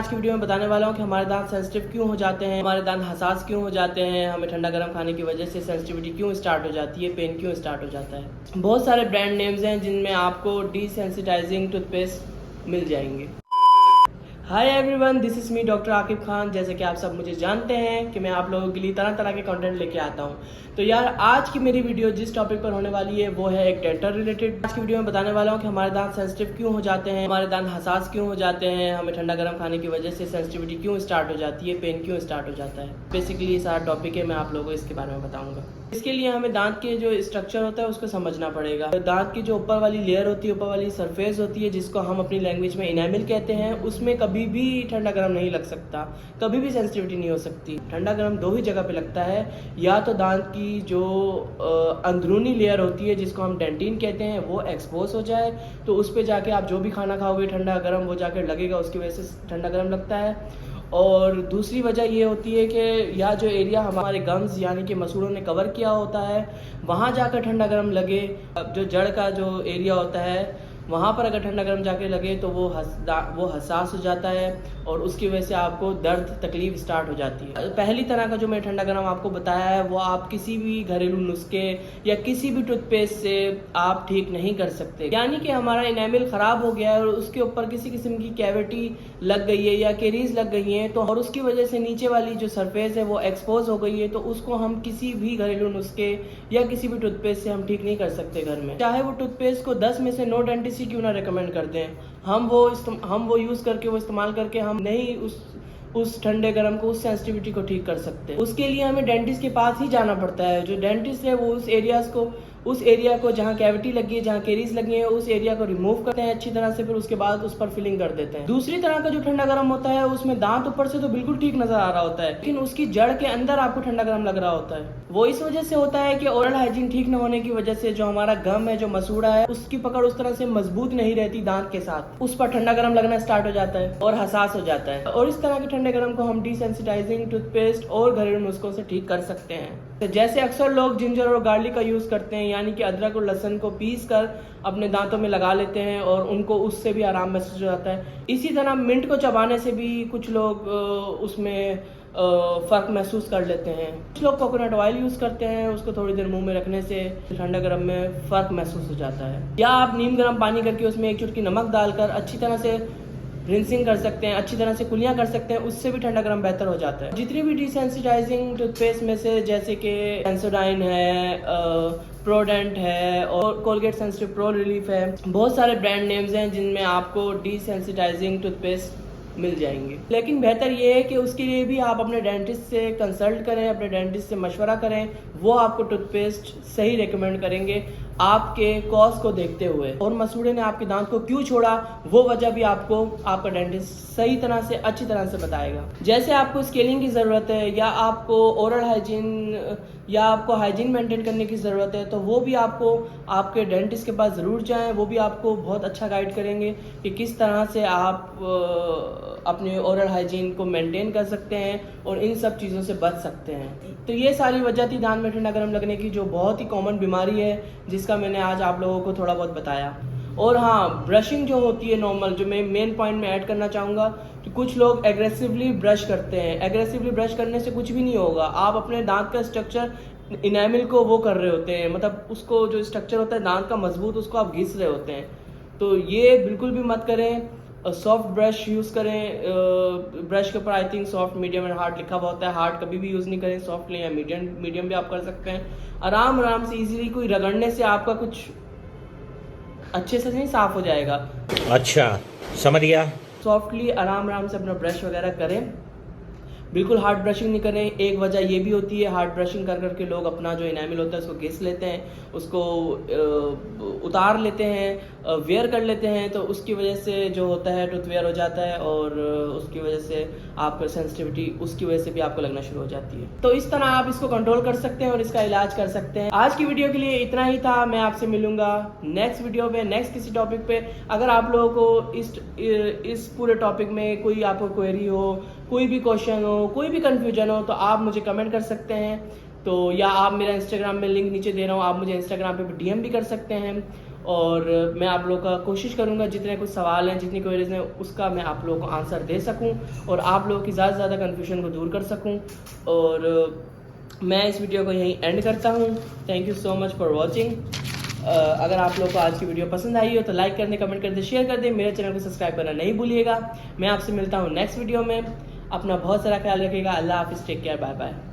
आज की वीडियो में बताने वाला हूँ कि हमारे दांत सेंसिटिव क्यों हो जाते हैं, हमारे दांत हसास क्यों हो जाते हैं, हमें ठंडा गर्म खाने की वजह से सेंसिटिविटी क्यों स्टार्ट हो जाती है, पेन क्यों स्टार्ट हो जाता है। बहुत सारे ब्रांड नेम्स हैं जिनमें आपको डिसेंसिटाइजिंग टूथपेस्ट मिल जाएंगे। Hi everyone, this is me doctor Aqib Khan. जैसे कि आप सब मुझे जानते हैं कि मैं आप लोगों के लिए तरह तरह के कंटेंट लेके आता हूं। तो यार, आज की मेरी वीडियो जिस टॉपिक पर होने वाली है वो है एक डेंटल रिलेटेड। आज की वीडियो में बताने वाला हूं कि हमारे दांत सेंसिटिव क्यों हो जाते हैं, हमारे दांत हसास क्यों हो जाते हैं, हमें ठंडा गर्म खाने की वजह से सेंसिटिविटी क्यों स्टार्ट हो जाती है, पेन क्यों स्टार्ट हो जाता है। बेसिकली ये सारा टॉपिक है, मैं आप लोगों को इसके बारे में बताऊँगा। इसके लिए हमें दांत के जो स्ट्रक्चर होता है उसको समझना पड़ेगा। दांत की जो ऊपर वाली लेयर होती है, ऊपर वाली सरफेस होती है, जिसको हम अपनी लैंग्वेज में इनेमिल कहते हैं, उसमें कभी भी ठंडा गर्म नहीं लग सकता, कभी भी सेंसिटिविटी नहीं हो सकती। ठंडा गर्म दो ही जगह पे लगता है, या तो दांत की जो अंदरूनी लेयर होती है जिसको हम डेंटिन कहते हैं वो एक्सपोज हो जाए, तो उस पर जाके आप जो भी खाना खाओगे ठंडा गर्म वो जाकर लगेगा, उसकी वजह से ठंडा गर्म लगता है। और दूसरी वजह ये होती है कि या जो एरिया हमारे गम्स यानी कि मसूड़ों ने कवर किया होता है वहाँ जाकर ठंडा गर्म लगे। अब जो जड़ का जो एरिया होता है वहाँ पर अगर ठंडा गर्म जाके लगे तो वो हसास हो जाता है और उसकी वजह से आपको दर्द तकलीफ स्टार्ट हो जाती है। पहली तरह का जो मैं ठंडा गर्म आपको बताया है वो आप किसी भी घरेलू नुस्खे या किसी भी टूथपेस्ट से आप ठीक नहीं कर सकते। यानी कि हमारा इनेमिल ख़राब हो गया है और उसके ऊपर किसी किस्म की कैविटी लग गई है या कैरीज लग गई है, तो और उसकी वजह से नीचे वाली जो सरफेस है वो एक्सपोज हो गई है, तो उसको हम किसी भी घरेलू नुस्खे या किसी भी टूथपेस्ट से हम ठीक नहीं कर सकते घर में। चाहे वो टूथपेस्ट को 10 में से नो डेंटिस्ट क्यों ना रेकमेंड करते हैं, हम वो यूज करके, वो इस्तेमाल करके हम नहीं उस ठंडे गर्म को, उस सेंसिटिविटी को ठीक कर सकते हैं। उसके लिए हमें डेंटिस्ट के पास ही जाना पड़ता है। जो डेंटिस्ट है वो उस एरिया को जहाँ कैविटी लगी है, जहाँ कैरीज लगी है, उस एरिया को रिमूव करते हैं अच्छी तरह से, फिर उसके बाद उस पर फिलिंग कर देते हैं। दूसरी तरह का जो ठंडा गर्म होता है उसमें दांत ऊपर से तो बिल्कुल ठीक नजर आ रहा होता है, लेकिन उसकी जड़ के अंदर आपको ठंडा गर्म लग रहा होता है। वो इस वजह से होता है कि ओरल हाइजीन ठीक न होने की वजह से जो हमारा गम है, जो मसूड़ा है, उसकी पकड़ उस तरह से मजबूत नहीं रहती दांत के साथ, उस पर ठंडा गर्म लगना स्टार्ट हो जाता है और हसास हो जाता है। और इस तरह के ठंडे गर्म को हम डिसेंसिटाइजिंग टूथपेस्ट और घरेलू नुस्खों से ठीक कर सकते हैं। तो जैसे अक्सर लोग जिंजर और गार्लिक का यूज करते हैं, यानी कि अदरक और लहसुन को पीस कर अपने दांतों में लगा लेते हैं और उनको उससे भी आराम महसूस हो जाता है। इसी तरह मिंट को चबाने से भी कुछ लोग उसमें फ़र्क महसूस कर लेते हैं। कुछ लोग कोकोनट ऑयल यूज़ करते हैं, उसको थोड़ी देर मुंह में रखने से ठंडा गर्म में फ़र्क महसूस हो जाता है। या आप नीम गर्म पानी करके उसमें एक चुटकी नमक डालकर अच्छी तरह से रिंसिंग कर सकते हैं, अच्छी तरह से कुलियाँ कर सकते हैं, उससे भी ठंडा गर्म बेहतर हो जाता है। जितनी भी डिसेंसिटाइजिंग टूथपेस्ट में से जैसे कि सेंसोडाइन है, प्रोडेंट है और कोलगेट सेंसिटिव प्रो रिलीफ है, बहुत सारे ब्रांड नेम्स हैं जिनमें आपको डिसेंसिटाइजिंग टूथपेस्ट मिल जाएंगे। लेकिन बेहतर ये है कि उसके लिए भी आप अपने डेंटिस्ट से कंसल्ट करें, अपने डेंटिस्ट से मशवरा करें, वो आपको टूथपेस्ट सही रेकमेंड करेंगे आपके कॉस्ट को देखते हुए। और मसूड़े ने आपके दांत को क्यों छोड़ा वो वजह भी आपको आपका डेंटिस्ट सही तरह से, अच्छी तरह से बताएगा। जैसे आपको स्केलिंग की ज़रूरत है या आपको ओरल हाइजीन या आपको हाइजीन मेंटेन करने की ज़रूरत है, तो वो भी आपको आपके डेंटिस्ट के पास ज़रूर जाएं। वो भी आपको बहुत अच्छा गाइड करेंगे कि किस तरह से आप अपने ओरल हाइजीन को मेंटेन कर सकते हैं और इन सब चीज़ों से बच सकते हैं। तो ये सारी वजह थी दांत में ठंडा गर्म लगने की, जो बहुत ही कॉमन बीमारी है जिसका मैंने आज आप लोगों को थोड़ा बहुत बताया। और हाँ, ब्रशिंग जो होती है नॉर्मल, जो मैं मेन पॉइंट में ऐड करना चाहूँगा, तो कुछ लोग एग्रेसिवली ब्रश करते हैं। एग्रेसिवली ब्रश करने से कुछ भी नहीं होगा। आप अपने दांत का स्ट्रक्चर, इनेमिल को वो कर रहे होते हैं, मतलब उसको जो स्ट्रक्चर होता है दांत का मजबूत, उसको आप घिस रहे होते हैं। तो ये बिल्कुल भी मत करें। सॉफ्ट ब्रश यूज़ करें। ब्रश के ऊपर I think soft, medium and hard लिखा हुआ होता है। हार्ड कभी भी यूज़ नहीं करें, सॉफ्ट लें या मीडियम भी आप कर सकते हैं। आराम से इजीली, कोई रगड़ने से आपका कुछ अच्छे से नहीं साफ हो जाएगा। अच्छा, समझ गया। सॉफ्टली आराम से अपना ब्रश वगैरह करें, बिल्कुल हार्ड ब्रशिंग नहीं करें। एक वजह ये भी होती है, हार्ड ब्रशिंग कर करके लोग अपना जो इनेमिल होता है उसको घिस लेते हैं, उसको उतार लेते हैं, वेयर कर लेते हैं, तो उसकी वजह से जो होता है टूथ वेयर हो जाता है और उसकी वजह से आपको सेंसिटिविटी, उसकी वजह से भी आपको लगना शुरू हो जाती है। तो इस तरह आप इसको कंट्रोल कर सकते हैं और इसका इलाज कर सकते हैं। आज की वीडियो के लिए इतना ही था। मैं आपसे मिलूंगा नेक्स्ट वीडियो पे, नेक्स्ट किसी टॉपिक पे। अगर आप लोगों को इस पूरे टॉपिक में कोई आपको क्वेरी हो, कोई भी क्वेश्चन हो, कोई भी कंफ्यूजन हो, तो आप मुझे कमेंट कर सकते हैं। तो या आप मेरा इंस्टाग्राम में लिंक नीचे दे रहा हूँ, आप मुझे इंस्टाग्राम पे डीएम भी कर सकते हैं। और मैं आप लोगों का कोशिश करूंगा जितने कुछ सवाल हैं, जितनी क्वेरीज हैं, उसका मैं आप लोगों को आंसर दे सकूं और आप लोगों की ज़्यादा से ज़्यादा कन्फ्यूजन को दूर कर सकूं। और मैं इस वीडियो को यहीं एंड करता हूं। Thank you so much for watching. अगर आप लोगों को आज की वीडियो पसंद आई हो तो लाइक कर दें, कमेंट कर दें, शेयर कर दें। मेरे चैनल को सब्सक्राइब करना नहीं भूलिएगा। मैं आपसे मिलता हूँ नेक्स्ट वीडियो में। अपना बहुत सारा ख्याल रखिएगा। अल्लाह हाफिज़, टेक केयर, बाय बाय।